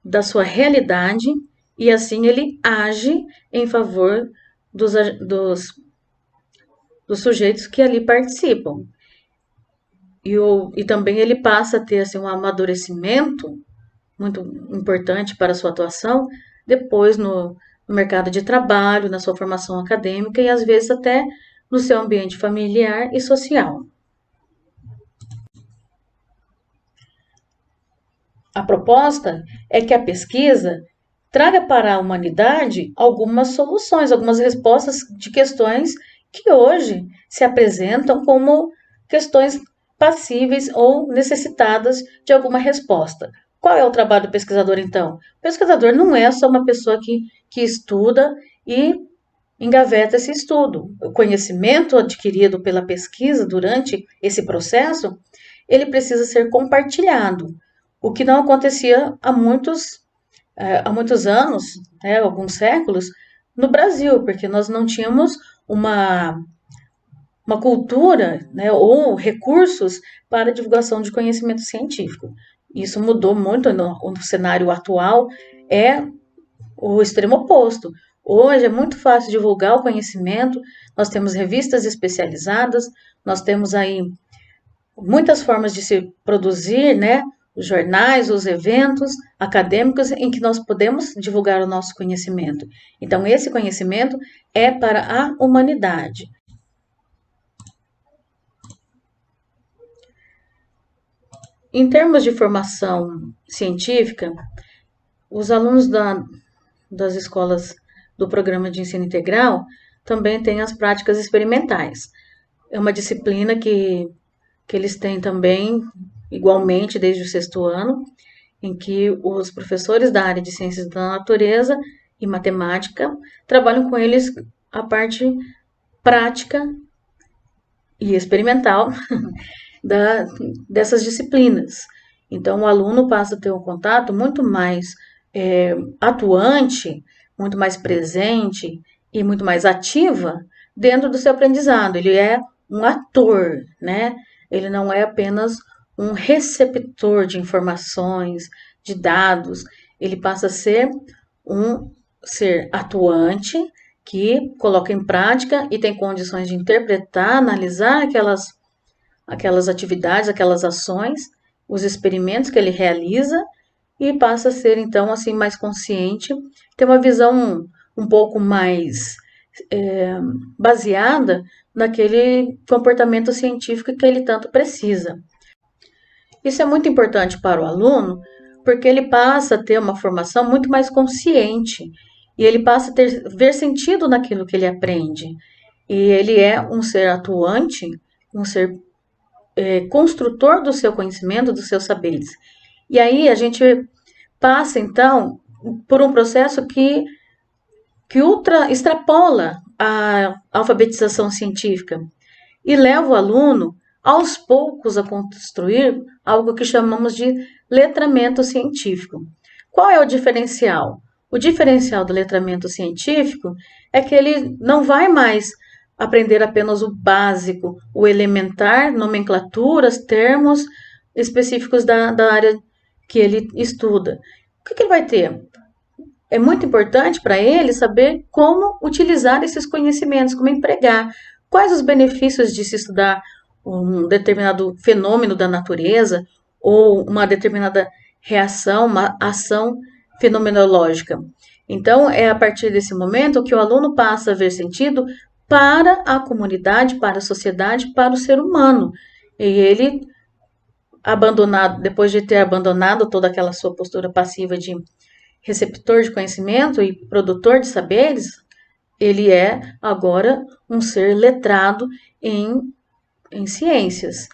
da sua realidade, e assim ele age em favor dos sujeitos que ali participam. E também ele passa a ter assim, um amadurecimento muito importante para a sua atuação depois no mercado de trabalho, na sua formação acadêmica e às vezes até no seu ambiente familiar e social. A proposta é que a pesquisa traga para a humanidade algumas soluções, algumas respostas de questões que hoje se apresentam como questões passíveis ou necessitadas de alguma resposta. Qual é o trabalho do pesquisador, então? O pesquisador não é só uma pessoa que estuda e engaveta esse estudo. O conhecimento adquirido pela pesquisa durante esse processo, ele precisa ser compartilhado, o que não acontecia há muitos anos, né, alguns séculos, no Brasil, porque nós não tínhamos uma cultura, né, ou recursos para divulgação de conhecimento científico. Isso mudou muito no cenário atual, é o extremo oposto. Hoje é muito fácil divulgar o conhecimento, nós temos revistas especializadas, nós temos aí muitas formas de se produzir, né? Os jornais, os eventos acadêmicos em que nós podemos divulgar o nosso conhecimento. Então, esse conhecimento é para a humanidade. Em termos de formação científica, os alunos das escolas do programa de ensino integral também têm as práticas experimentais. É uma disciplina que eles têm também, igualmente, desde o sexto ano, em que os professores da área de ciências da natureza e matemática trabalham com eles a parte prática e experimental da, dessas disciplinas. Então, o aluno passa a ter um contato muito mais atuante, muito mais presente e muito mais ativa dentro do seu aprendizado. Ele é um ator, né? Ele não é apenas um receptor de informações, de dados. Ele passa a ser um ser atuante que coloca em prática e tem condições de interpretar, analisar aquelas atividades, aquelas ações, os experimentos que ele realiza e passa a ser então assim mais consciente, ter uma visão um pouco mais baseada naquele comportamento científico que ele tanto precisa. Isso é muito importante para o aluno, porque ele passa a ter uma formação muito mais consciente e ele passa a ver sentido naquilo que ele aprende. E ele é um ser atuante, um ser construtor do seu conhecimento, dos seus saberes. E aí a gente passa, então, por um processo que extrapola a alfabetização científica e leva o aluno, aos poucos, a construir algo que chamamos de letramento científico. Qual é o diferencial? O diferencial do letramento científico é que ele não vai mais aprender apenas o básico, o elementar, nomenclaturas, termos específicos da área que ele estuda. O que ele vai ter? É muito importante para ele saber como utilizar esses conhecimentos, como empregar, quais os benefícios de se estudar um determinado fenômeno da natureza ou uma determinada reação, uma ação fenomenológica. Então, é a partir desse momento que o aluno passa a ver sentido para a comunidade, para a sociedade, para o ser humano. E ele, depois de ter abandonado toda aquela sua postura passiva de receptor de conhecimento e produtor de saberes, ele é agora um ser letrado em ciências.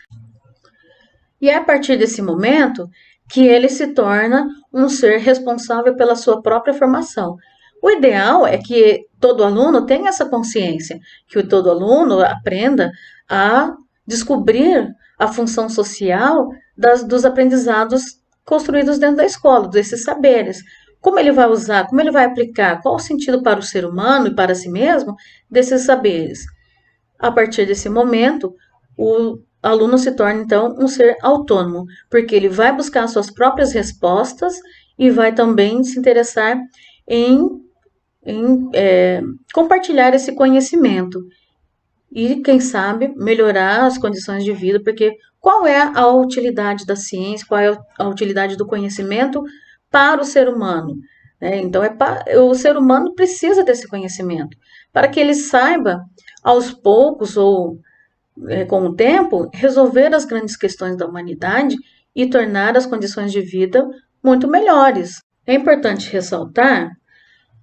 E é a partir desse momento que ele se torna um ser responsável pela sua própria formação. O ideal é que todo aluno tenha essa consciência, que todo aluno aprenda a descobrir a função social dos aprendizados construídos dentro da escola, desses saberes. Como ele vai usar, como ele vai aplicar, qual o sentido para o ser humano e para si mesmo desses saberes. A partir desse momento, o aluno se torna, então, um ser autônomo, porque ele vai buscar suas próprias respostas e vai também se interessar em compartilhar esse conhecimento e, quem sabe, melhorar as condições de vida, porque qual é a utilidade da ciência, qual é a utilidade do conhecimento para o ser humano? Então, o ser humano precisa desse conhecimento, para que ele saiba, aos poucos ou com o tempo, resolver as grandes questões da humanidade e tornar as condições de vida muito melhores. É importante ressaltar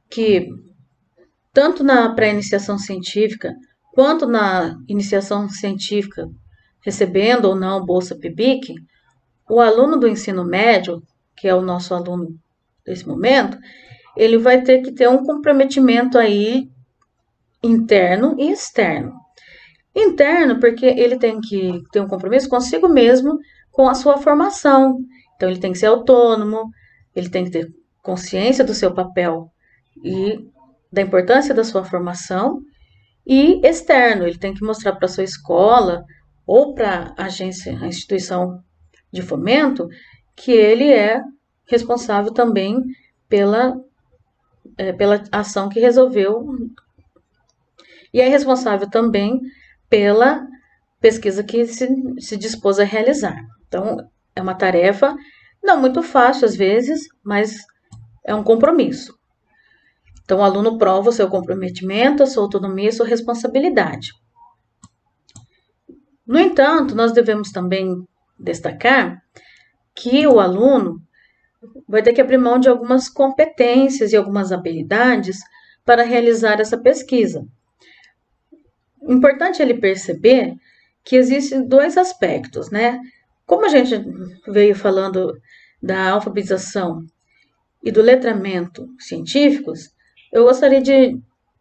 que, tanto na pré-iniciação científica, quanto na iniciação científica, recebendo ou não bolsa PIBIC, o aluno do ensino médio, que é o nosso aluno desse momento, ele vai ter que ter um comprometimento aí interno e externo. Interno, porque ele tem que ter um compromisso consigo mesmo com a sua formação. Então, ele tem que ser autônomo, ele tem que ter consciência do seu papel e da importância da sua formação. E externo, ele tem que mostrar para a sua escola ou para a agência, a instituição de fomento, que ele é responsável também pela ação que resolveu e é responsável também pela pesquisa que se dispôs a realizar. Então, é uma tarefa não muito fácil às vezes, mas é um compromisso. Então, o aluno prova o seu comprometimento, a sua autonomia e a sua responsabilidade. No entanto, nós devemos também destacar que o aluno vai ter que abrir mão de algumas competências e algumas habilidades para realizar essa pesquisa. Importante ele perceber que existem dois aspectos, né? Como a gente veio falando da alfabetização e do letramento científicos, eu gostaria de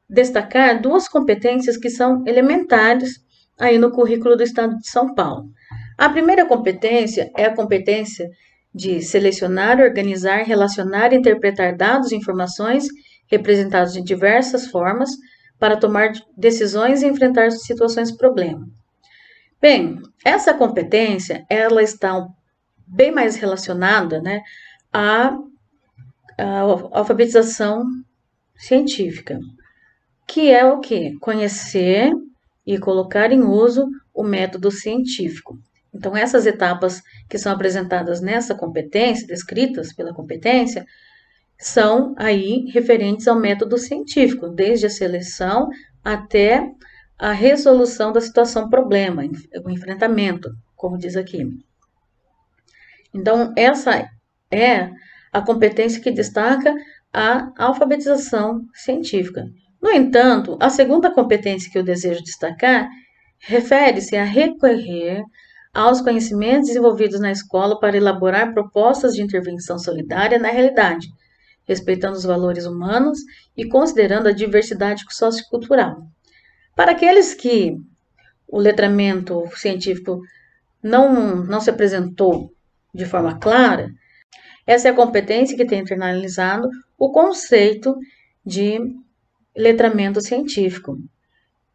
destacar duas competências que são elementares aí no currículo do Estado de São Paulo. A primeira competência é a competência de selecionar, organizar, relacionar e interpretar dados e informações representados de diversas formas para tomar decisões e enfrentar situações de problema. Bem, essa competência, ela está bem mais relacionada, né, à alfabetização científica, que é o quê? Conhecer e colocar em uso o método científico. Então, essas etapas que são apresentadas nessa competência, descritas pela competência, são aí referentes ao método científico, desde a seleção até a resolução da situação problema, o enfrentamento, como diz aqui. Então, essa é a competência que destaca a alfabetização científica. No entanto, a segunda competência que eu desejo destacar refere-se a recorrer aos conhecimentos desenvolvidos na escola para elaborar propostas de intervenção solidária na realidade, respeitando os valores humanos e considerando a diversidade sociocultural. Para aqueles que o letramento científico não se apresentou de forma clara, essa é a competência que tem internalizado o conceito de letramento científico,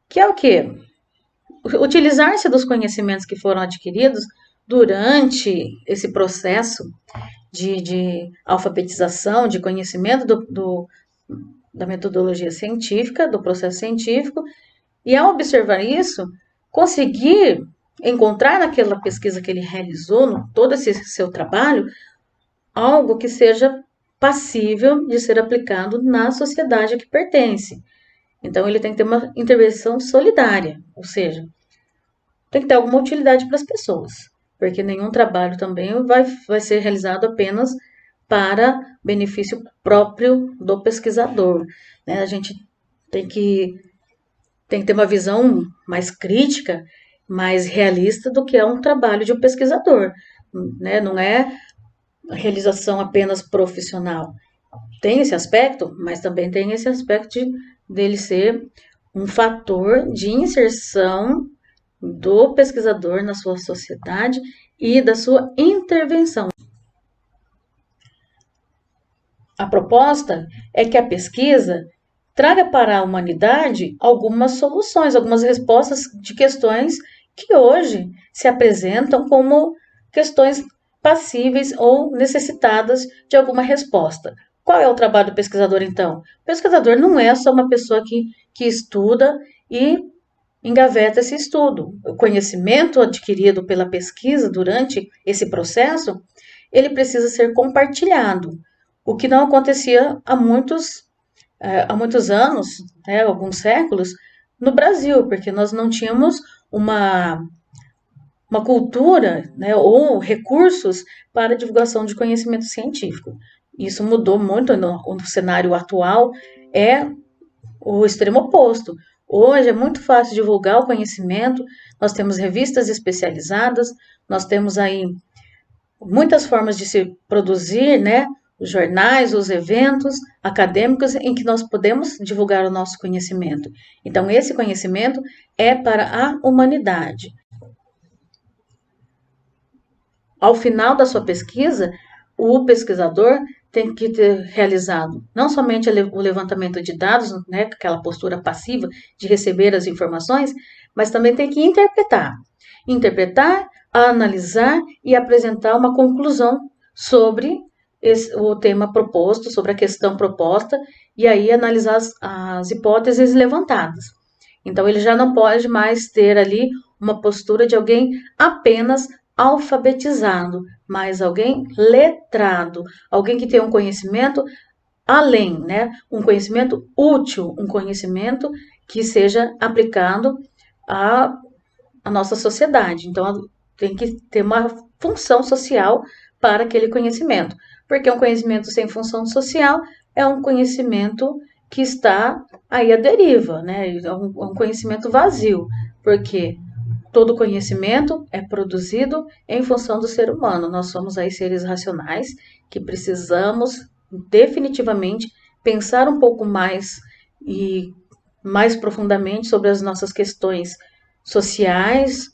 que é o quê? Utilizar-se dos conhecimentos que foram adquiridos durante esse processo de alfabetização, de conhecimento da metodologia científica, do processo científico, e ao observar isso, conseguir encontrar naquela pesquisa que ele realizou, todo esse seu trabalho, algo que seja passível de ser aplicado na sociedade a que pertence. Então, ele tem que ter uma intervenção solidária, ou seja, tem que ter alguma utilidade para as pessoas, porque nenhum trabalho também vai ser realizado apenas para benefício próprio do pesquisador, né? A gente tem que ter uma visão mais crítica, mais realista do que é um trabalho de um pesquisador, né? Não é a realização apenas profissional. Tem esse aspecto, mas também tem esse aspecto dele ser um fator de inserção do pesquisador na sua sociedade e da sua intervenção. A proposta é que a pesquisa traga para a humanidade algumas soluções, algumas respostas de questões que hoje se apresentam como questões passíveis ou necessitadas de alguma resposta. Qual é o trabalho do pesquisador, então? O pesquisador não é só uma pessoa que estuda e engaveta esse estudo. O conhecimento adquirido pela pesquisa durante esse processo, ele precisa ser compartilhado, o que não acontecia há muitos anos, né, alguns séculos, no Brasil, porque nós não tínhamos uma cultura, né, ou recursos para a divulgação de conhecimento científico. Isso mudou muito no cenário atual, é o extremo oposto. Hoje é muito fácil divulgar o conhecimento, nós temos revistas especializadas, nós temos aí muitas formas de se produzir, né, os jornais, os eventos acadêmicos em que nós podemos divulgar o nosso conhecimento. Então, esse conhecimento é para a humanidade. Ao final da sua pesquisa, o pesquisador tem que ter realizado não somente o levantamento de dados, né, aquela postura passiva de receber as informações, mas também tem que interpretar, analisar e apresentar uma conclusão sobre o tema proposto, sobre a questão proposta e aí analisar as hipóteses levantadas. Então, ele já não pode mais ter ali uma postura de alguém apenas alfabetizado, mas alguém letrado, alguém que tem um conhecimento além, né? Um conhecimento útil, um conhecimento que seja aplicado à nossa sociedade. Então, tem que ter uma função social para aquele conhecimento, porque um conhecimento sem função social é um conhecimento que está aí à deriva, né? É um conhecimento vazio, porque todo conhecimento é produzido em função do ser humano. Nós somos aí seres racionais que precisamos definitivamente pensar um pouco mais e mais profundamente sobre as nossas questões sociais,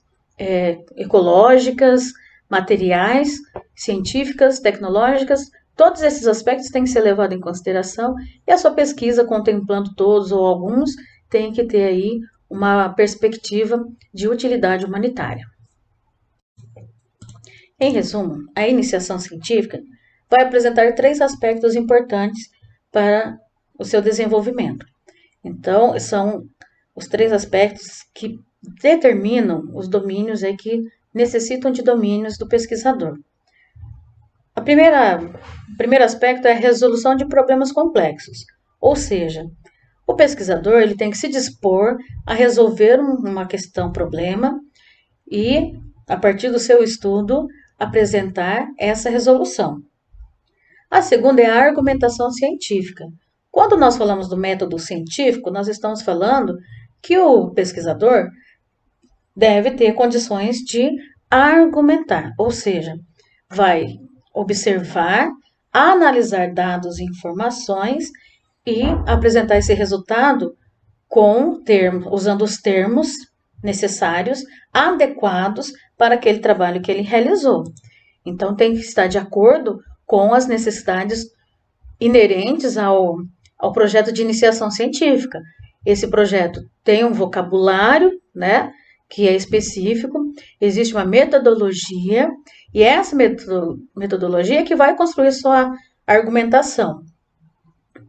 ecológicas, materiais, científicas, tecnológicas. Todos esses aspectos têm que ser levados em consideração e a sua pesquisa, contemplando todos ou alguns, tem que ter aí uma perspectiva de utilidade humanitária. Em resumo, a iniciação científica vai apresentar três aspectos importantes para o seu desenvolvimento. Então, são os três aspectos que determinam os domínios que necessitam de domínios do pesquisador. O primeiro aspecto é a resolução de problemas complexos, ou seja, o pesquisador ele tem que se dispor a resolver uma questão, problema, e, a partir do seu estudo, apresentar essa resolução. A segunda é a argumentação científica. Quando nós falamos do método científico, nós estamos falando que o pesquisador deve ter condições de argumentar, ou seja, vai observar, analisar dados e informações e apresentar esse resultado usando os termos necessários, adequados para aquele trabalho que ele realizou. Então, tem que estar de acordo com as necessidades inerentes ao projeto de iniciação científica. Esse projeto tem um vocabulário, né, que é específico, existe uma metodologia, e essa metodologia é que vai construir sua argumentação.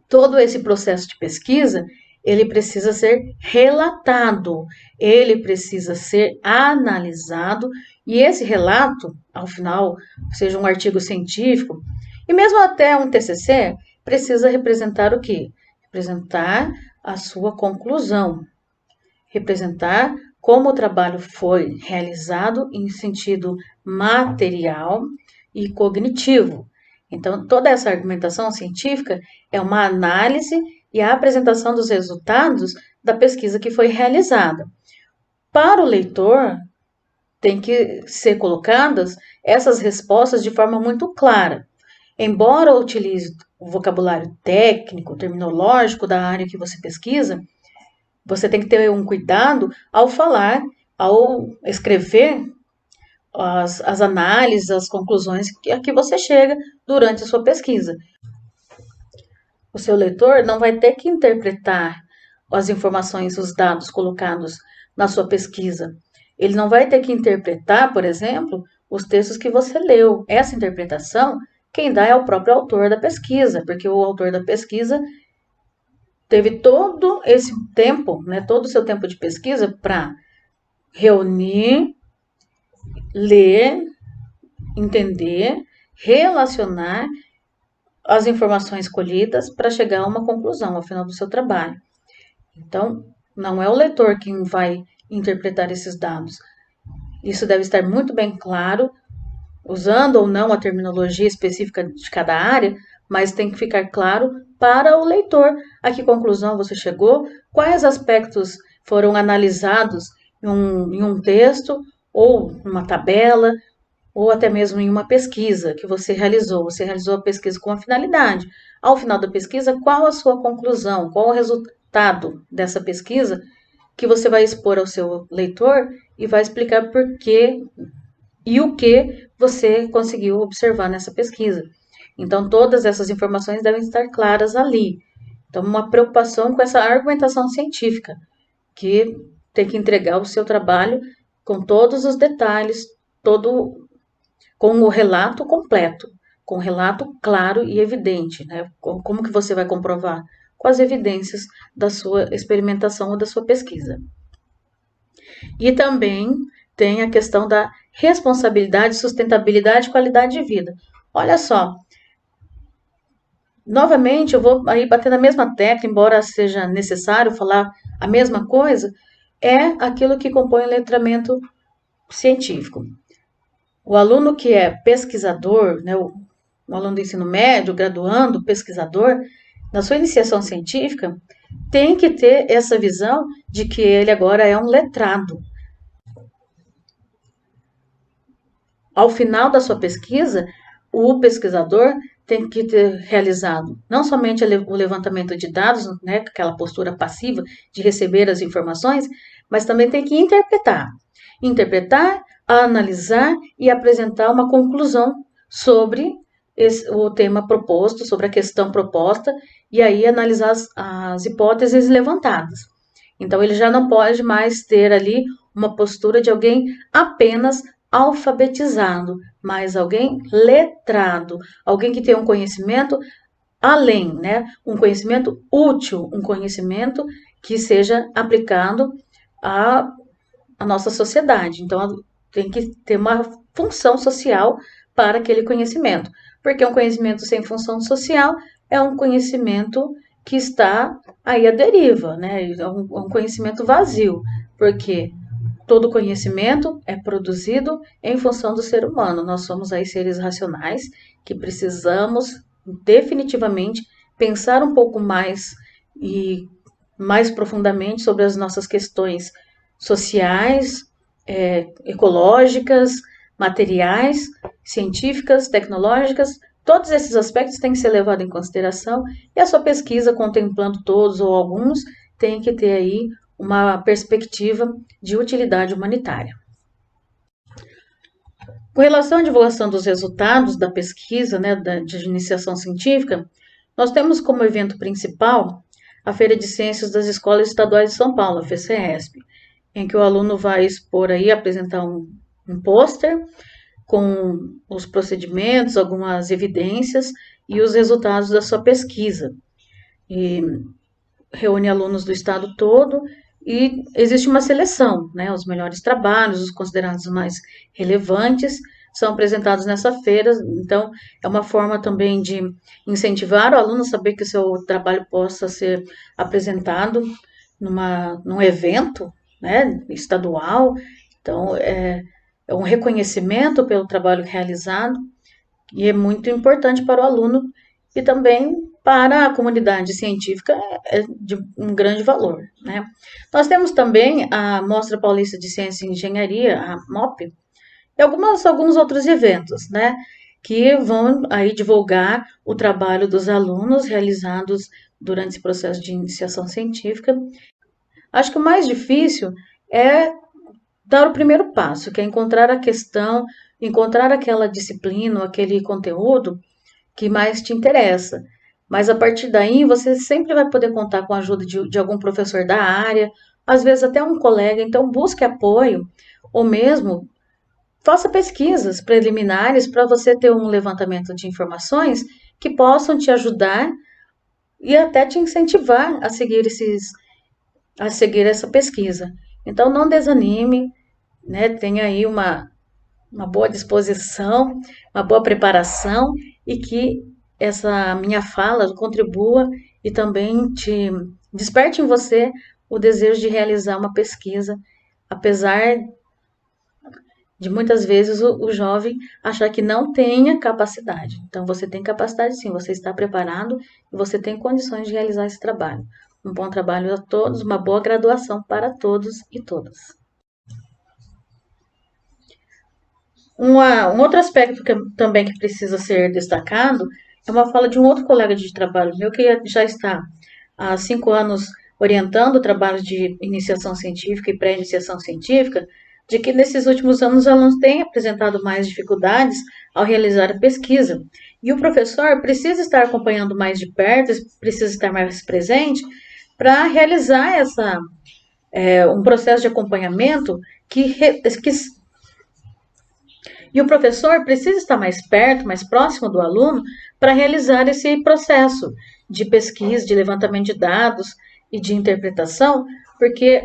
Todo esse processo de pesquisa, ele precisa ser relatado, ele precisa ser analisado, e esse relato, ao final, seja um artigo científico, e mesmo até um TCC, precisa representar o quê? Representar a sua conclusão, representar como o trabalho foi realizado em sentido material e cognitivo. Então, toda essa argumentação científica é uma análise e a apresentação dos resultados da pesquisa que foi realizada. Para o leitor, tem que ser colocadas essas respostas de forma muito clara. Embora utilize o vocabulário técnico, terminológico da área que você pesquisa, você tem que ter um cuidado ao falar, ao escrever as análises, as conclusões a que você chega durante a sua pesquisa. O seu leitor não vai ter que interpretar as informações, os dados colocados na sua pesquisa. Ele não vai ter que interpretar, por exemplo, os textos que você leu. Essa interpretação, quem dá é o próprio autor da pesquisa, porque o autor da pesquisa teve todo esse tempo, né, todo o seu tempo de pesquisa para reunir, ler, entender, relacionar as informações colhidas para chegar a uma conclusão ao final do seu trabalho. Então, não é o leitor quem vai interpretar esses dados. Isso deve estar muito bem claro, usando ou não a terminologia específica de cada área, mas tem que ficar claro para o leitor a que conclusão você chegou, quais aspectos foram analisados em um texto, ou numa tabela, ou até mesmo em uma pesquisa que você realizou. Você realizou a pesquisa com uma finalidade. Ao final da pesquisa, qual a sua conclusão? Qual o resultado dessa pesquisa que você vai expor ao seu leitor e vai explicar por quê e o que você conseguiu observar nessa pesquisa. Então, todas essas informações devem estar claras ali. Então, uma preocupação com essa argumentação científica, que tem que entregar o seu trabalho com todos os detalhes, com o relato completo, com o relato claro e evidente, né? Como que você vai comprovar? com as evidências da sua experimentação ou da sua pesquisa. E também tem a questão da responsabilidade, sustentabilidade e qualidade de vida. Olha só, novamente eu vou aí bater na mesma tecla, embora seja necessário falar a mesma coisa, é aquilo que compõe o letramento científico. O aluno que é pesquisador, né, o aluno do ensino médio, graduando, pesquisador, na sua iniciação científica, tem que ter essa visão de que ele agora é um letrado. Ao final da sua pesquisa, o pesquisador tem que ter realizado não somente o levantamento de dados, né, aquela postura passiva de receber as informações, mas também tem que interpretar. Interpretar, analisar e apresentar uma conclusão sobre o tema proposto, sobre a questão proposta, e aí analisar as hipóteses levantadas. Então, ele já não pode mais ter ali uma postura de alguém apenas alfabetizado, mas alguém letrado, alguém que tem um conhecimento além, né? Um conhecimento útil, um conhecimento que seja aplicado à nossa sociedade. Então, tem que ter uma função social para aquele conhecimento, porque um conhecimento sem função social é um conhecimento que está aí à deriva, né? É um conhecimento vazio, porque todo conhecimento é produzido em função do ser humano. Nós somos aí seres racionais que precisamos definitivamente pensar um pouco mais e mais profundamente sobre as nossas questões sociais, ecológicas, materiais, científicas, tecnológicas. Todos esses aspectos têm que ser levados em consideração e a sua pesquisa, contemplando todos ou alguns, tem que ter aí uma perspectiva de utilidade humanitária. Com relação à divulgação dos resultados da pesquisa, né, de iniciação científica, nós temos como evento principal a Feira de Ciências das Escolas Estaduais de São Paulo, a FECESP, em que o aluno vai expor aí, apresentar um pôster com os procedimentos, algumas evidências e os resultados da sua pesquisa. E reúne alunos do estado todo e existe uma seleção, né? Os melhores trabalhos, os considerados mais relevantes, são apresentados nessa feira. Então, é uma forma também de incentivar o aluno a saber que o seu trabalho possa ser apresentado num evento, né, estadual. Então, é um reconhecimento pelo trabalho realizado e é muito importante para o aluno e também para a comunidade científica é de um grande valor, né? Nós temos também a Mostra Paulista de Ciência e Engenharia, a MOP, e alguns outros eventos, né? Que vão aí divulgar o trabalho dos alunos realizados durante esse processo de iniciação científica. Acho que o mais difícil é dar o primeiro passo, que é encontrar a questão, encontrar aquela disciplina, aquele conteúdo que mais te interessa. Mas a partir daí, você sempre vai poder contar com a ajuda de algum professor da área, às vezes até um colega. Então, busque apoio, ou mesmo faça pesquisas preliminares para você ter um levantamento de informações que possam te ajudar e até te incentivar a seguir essa pesquisa. Então, não desanime, né? Tenha aí uma boa disposição, uma boa preparação e que essa minha fala contribua e também te desperte em você o desejo de realizar uma pesquisa, apesar de muitas vezes o jovem achar que não tenha capacidade. Então, você tem capacidade sim, você está preparado e você tem condições de realizar esse trabalho. Um bom trabalho a todos, uma boa graduação para todos e todas. Um outro aspecto também que precisa ser destacado é uma fala de um outro colega de trabalho meu que já está há 5 anos orientando o trabalho de iniciação científica e pré-iniciação científica, de que nesses últimos anos os alunos têm apresentado mais dificuldades ao realizar a pesquisa. E o professor precisa estar acompanhando mais de perto, precisa estar mais presente para realizar um processo de acompanhamento e o professor precisa estar mais perto, mais próximo do aluno, para realizar esse processo de pesquisa, de levantamento de dados e de interpretação, porque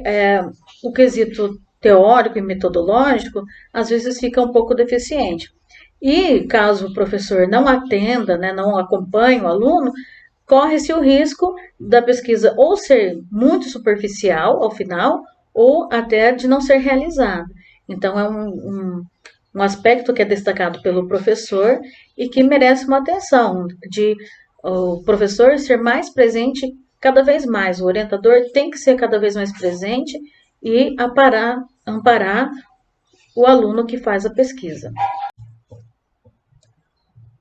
o quesito teórico e metodológico às vezes fica um pouco deficiente. E caso o professor não atenda, né, não acompanhe o aluno, corre-se o risco da pesquisa ou ser muito superficial ao final, ou até de não ser realizada. Então, é um aspecto que é destacado pelo professor e que merece uma atenção, de o professor ser mais presente cada vez mais, o orientador tem que ser cada vez mais presente e amparar o aluno que faz a pesquisa.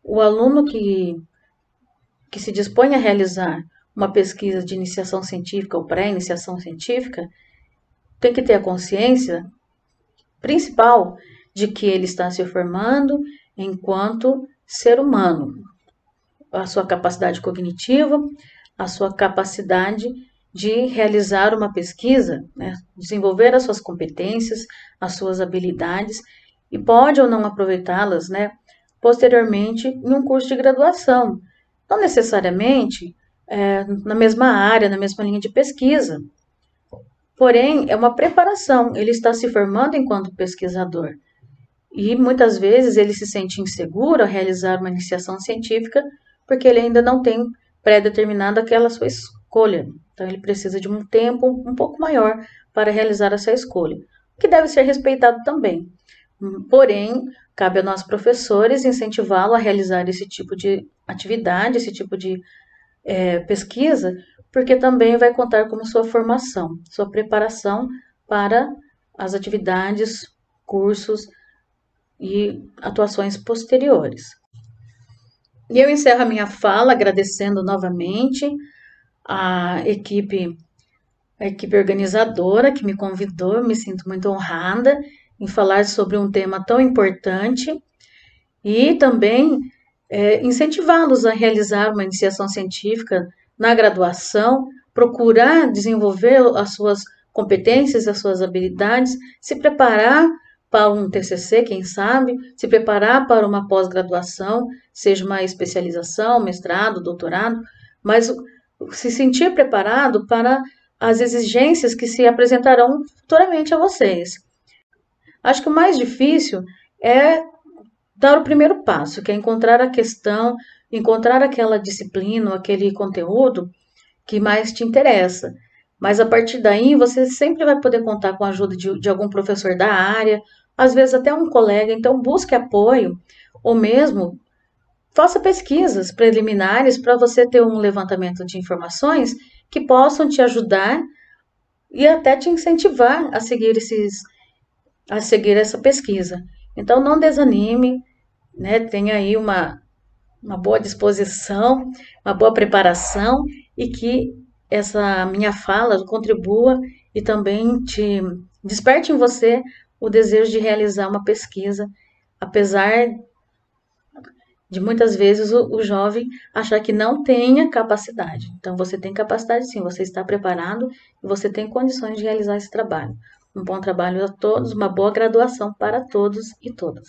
O aluno que se dispõe a realizar uma pesquisa de iniciação científica ou pré-iniciação científica tem que ter a consciência principal de que ele está se formando enquanto ser humano, a sua capacidade cognitiva, a sua capacidade de realizar uma pesquisa, né, desenvolver as suas competências, as suas habilidades e pode ou não aproveitá-las, né, posteriormente em um curso de graduação. Não necessariamente na mesma área, na mesma linha de pesquisa. Porém, é uma preparação, ele está se formando enquanto pesquisador. E muitas vezes ele se sente inseguro a realizar uma iniciação científica porque ele ainda não tem pré-determinada aquela sua escolha. Então, ele precisa de um tempo um pouco maior para realizar essa escolha, que deve ser respeitado também. Porém, cabe a nós professores incentivá-lo a realizar esse tipo de atividade, esse tipo de pesquisa, porque também vai contar como sua formação, sua preparação para as atividades, cursos e atuações posteriores. E eu encerro a minha fala agradecendo novamente a equipe organizadora que me convidou, me sinto muito honrada em falar sobre um tema tão importante e também incentivá-los a realizar uma iniciação científica na graduação, procurar desenvolver as suas competências, as suas habilidades, se preparar para um TCC, quem sabe, se preparar para uma pós-graduação, seja uma especialização, mestrado, doutorado, mas se sentir preparado para as exigências que se apresentarão futuramente a vocês. Acho que o mais difícil é dar o primeiro passo, que é encontrar a questão, encontrar aquela disciplina, aquele conteúdo que mais te interessa. Mas a partir daí, você sempre vai poder contar com a ajuda de algum professor da área, às vezes até um colega. Então, busque apoio, ou mesmo faça pesquisas preliminares para você ter um levantamento de informações que possam te ajudar e até te incentivar a seguir essa pesquisa. Então, não desanime, né? Tenha aí uma boa disposição, uma boa preparação e que essa minha fala contribua e também te desperte em você o desejo de realizar uma pesquisa, apesar de muitas vezes o jovem achar que não tenha capacidade. Então, você tem capacidade sim, você está preparado e você tem condições de realizar esse trabalho. Um bom trabalho a todos, uma boa graduação para todos e todas.